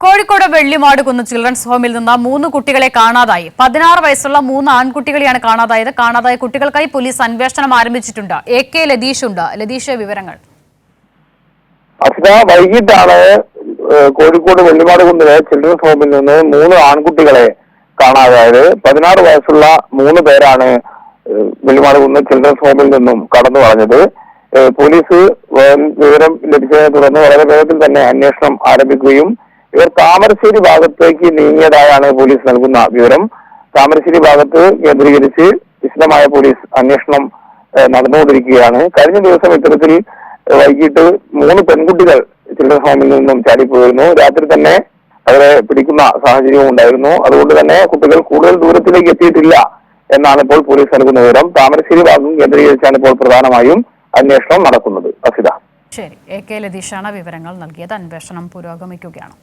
Kozhikode Vellimadukunnu children's ഹോമിൽ നിന്ന് 3 കുട്ടികളെ കാണാതായി. 16 വയസ്സുള്ള 3 ആൺകുട്ടികളെയാണ് കാണാതായത്. കാണാതായ കുട്ടികൾക്കായി പോലീസ് അന്വേഷണം ആരംഭിച്ചിട്ടുണ്ട്. AK ലതീഷ് ഉണ്ട്. ലതീഷ്, വിവരങ്ങൾ. വൈകിട്ടാണ് കോഴിക്കോട് വെള്ളിമാടുകുന്നിലെ ചിൽഡ്രൻസ് ഹോമിൽ നിന്ന് 3 ആൺകുട്ടികളെ കാണാതായത്. 16 വയസ്സുള്ള 3 പേരാണ് വെള്ളിമാടുകുന്ന് ചിൽഡ്രൻസ് ഹോമിൽ നിന്നും കടന്നു കളഞ്ഞത്. പോലീസ് വിവരം ലഭിച്ചതിനെ തുടർന്ന് വളരെ വേഗത്തിൽ തന്നെ അന്വേഷണം ആരംഭിക്കുകയും ഇവർ താമരശ്ശേരി ഭാഗത്തേക്ക് നീങ്ങിയതായാണ് പോലീസ് നൽകുന്ന വിവരം. താമരശ്ശേരി ഭാഗത്ത് കേന്ദ്രീകരിച്ച് വിശദമായ പോലീസ് അന്വേഷണം നടന്നുകൊണ്ടിരിക്കുകയാണ്. കഴിഞ്ഞ ദിവസം ഇത്തരത്തിൽ വൈകിട്ട് 3 പെൺകുട്ടികൾ ചിൽഡ്രൻസ് ഹോമിൽ നിന്നും ചാടിപ്പോയിരുന്നു. രാത്രി തന്നെ അവരെ പിടിക്കുന്ന സാഹചര്യവും ഉണ്ടായിരുന്നു. അതുകൊണ്ട് തന്നെ കുട്ടികൾ കൂടുതൽ ദൂരത്തിലേക്ക് എത്തിയിട്ടില്ല എന്നാണ് ഇപ്പോൾ പോലീസ് നൽകുന്ന വിവരം. താമരശ്ശേരി ഭാഗം കേന്ദ്രീകരിച്ചാണ് ഇപ്പോൾ പ്രധാനമായും അന്വേഷണം നടക്കുന്നത്. ശരി, AK ലതീഷാണ് വിവരങ്ങൾ നൽകിയത്. അന്വേഷണം പുരോഗമിക്കുകയാണ്.